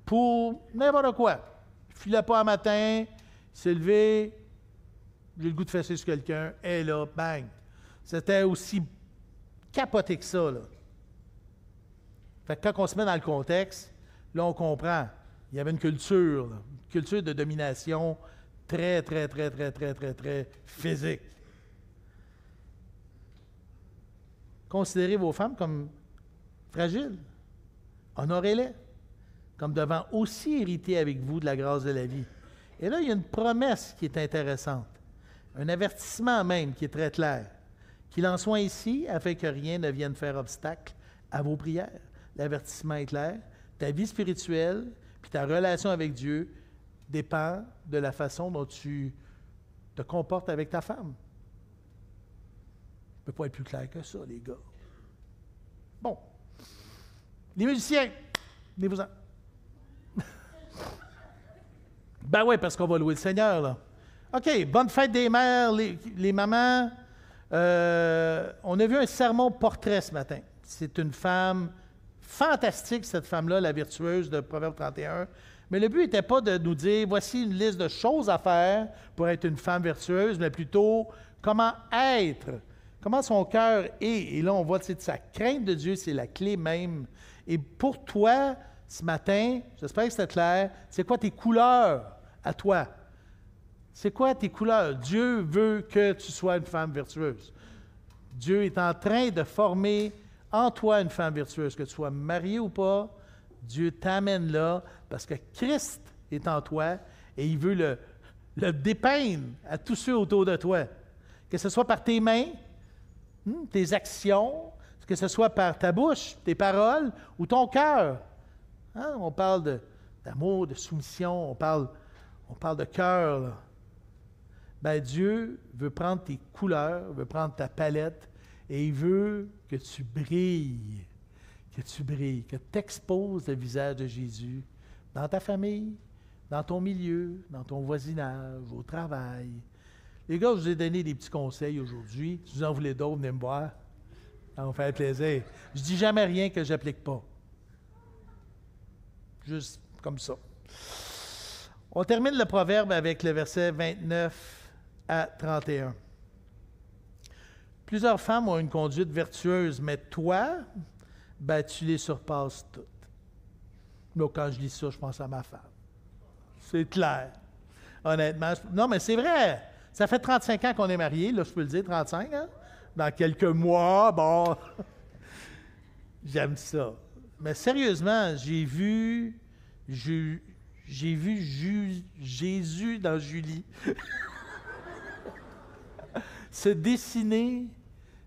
pour n'importe quoi. Il ne filait pas un matin, il s'est levé, j'ai le goût de fesser sur quelqu'un, et là, bang. C'était aussi capoté que ça, là. Fait que quand on se met dans le contexte, là, on comprend. Il y avait une culture de domination très, très, très, très, très, très, très physique. Considérez vos femmes comme fragiles. Honorez-les, comme devant aussi hériter avec vous de la grâce de la vie. Et là, il y a une promesse qui est intéressante, un avertissement même qui est très clair. Qu'il en soit ici, afin que rien ne vienne faire obstacle à vos prières. L'avertissement est clair. Ta vie spirituelle puis ta relation avec Dieu dépend de la façon dont tu te comportes avec ta femme. Ça ne peut pas être plus clair que ça, les gars. Bon. Les musiciens, venez-vous-en. Ben oui, parce qu'on va louer le Seigneur, là. OK, bonne fête des mères, les mamans. On a vu un sermon portrait ce matin. C'est une femme fantastique, cette femme-là, la virtueuse de Proverbe 31. Mais le but n'était pas de nous dire, voici une liste de choses à faire pour être une femme vertueuse, mais plutôt comment être, comment son cœur est. Et là, on voit, sa crainte de Dieu, c'est la clé même. Et pour toi, ce matin, j'espère que c'était clair, c'est quoi tes couleurs à toi? C'est quoi tes couleurs? Dieu veut que tu sois une femme vertueuse. Dieu est en train de former en toi une femme vertueuse. Que tu sois marié ou pas, Dieu t'amène là parce que Christ est en toi et il veut le dépeindre à tous ceux autour de toi. Que ce soit par tes mains, tes actions, que ce soit par ta bouche, tes paroles ou ton cœur. Hein? On parle d'amour, de soumission, on parle de cœur, là. Ben, Dieu veut prendre tes couleurs, veut prendre ta palette, et il veut que tu brilles, que tu exposes le visage de Jésus dans ta famille, dans ton milieu, dans ton voisinage, au travail. Les gars, je vous ai donné des petits conseils aujourd'hui. Si vous en voulez d'autres, venez me voir. Ça va me faire plaisir. Je ne dis jamais rien que je n'applique pas. Juste comme ça. On termine le proverbe avec le verset 29 à 31. Plusieurs femmes ont une conduite vertueuse, mais toi, ben, tu les surpasses toutes. Donc, quand je lis ça, je pense à ma femme. C'est clair. Honnêtement. Non, mais c'est vrai. Ça fait 35 ans qu'on est mariés. Là, je peux le dire, 35, hein? Dans quelques mois, bon. J'aime ça. Mais sérieusement, j'ai vu Jésus dans Julie. Se dessiner,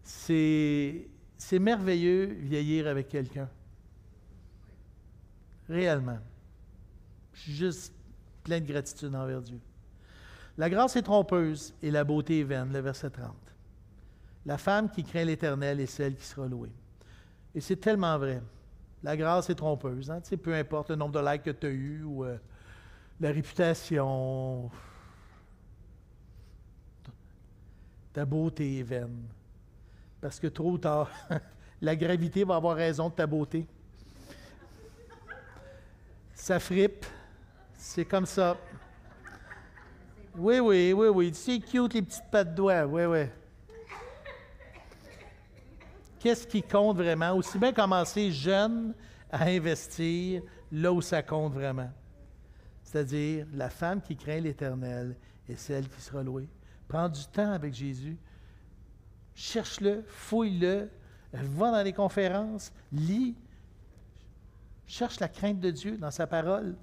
c'est merveilleux vieillir avec quelqu'un. Réellement. Je suis juste plein de gratitude envers Dieu. La grâce est trompeuse et la beauté est vaine, le verset 30. La femme qui craint l'Éternel est celle qui sera louée. Et c'est tellement vrai. La grâce est trompeuse. Hein? Tu sais, peu importe le nombre de likes que tu as eu ou la réputation, ta beauté est vaine. Parce que trop tard, la gravité va avoir raison de ta beauté. Ça frippe. C'est comme ça. Oui. C'est cute, les petites pattes de doigts. Oui. Qu'est-ce qui compte vraiment? Aussi bien commencer jeune à investir là où ça compte vraiment. C'est-à-dire, la femme qui craint l'Éternel est celle qui sera louée. Prends du temps avec Jésus. cherche-le, fouille-le, va dans les conférences, lis, cherche la crainte de Dieu dans sa parole.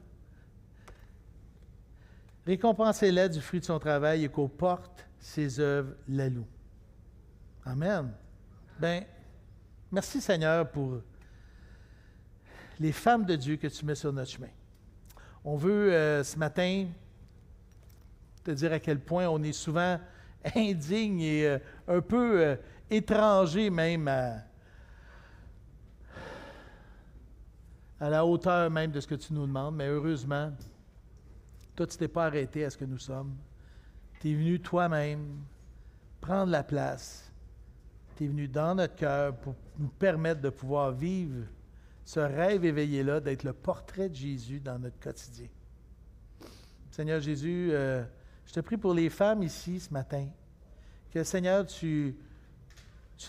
Récompensez-la du fruit de son travail et qu'aux portes, ses œuvres la louent. Amen. Bien, merci Seigneur pour les femmes de Dieu que tu mets sur notre chemin. On veut ce matin te dire à quel point on est souvent indigne et un peu étranger même à la hauteur même de ce que tu nous demandes, mais heureusement, toi, tu ne t'es pas arrêté à ce que nous sommes. Tu es venu toi-même prendre la place. Tu es venu dans notre cœur pour nous permettre de pouvoir vivre ce rêve éveillé-là, d'être le portrait de Jésus dans notre quotidien. Seigneur Jésus, je te prie pour les femmes ici ce matin, que Seigneur, tu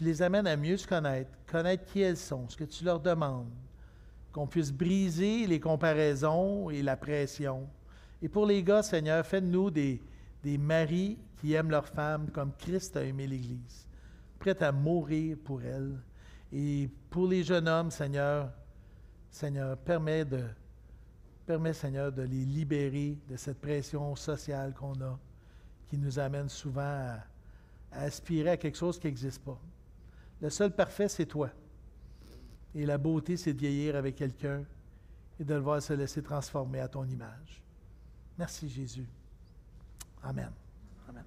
les amènes à mieux se connaître qui elles sont, ce que tu leur demandes, qu'on puisse briser les comparaisons et la pression. Et pour les gars, Seigneur, fais-nous des maris qui aiment leurs femmes comme Christ a aimé l'Église, prêts à mourir pour elle. Et pour les jeunes hommes, Seigneur, permets, Seigneur, de les libérer de cette pression sociale qu'on a, qui nous amène souvent à aspirer à quelque chose qui n'existe pas. Le seul parfait, c'est toi. Et la beauté, c'est de vieillir avec quelqu'un et de le voir se laisser transformer à ton image. Merci Jésus. Amen. Amen.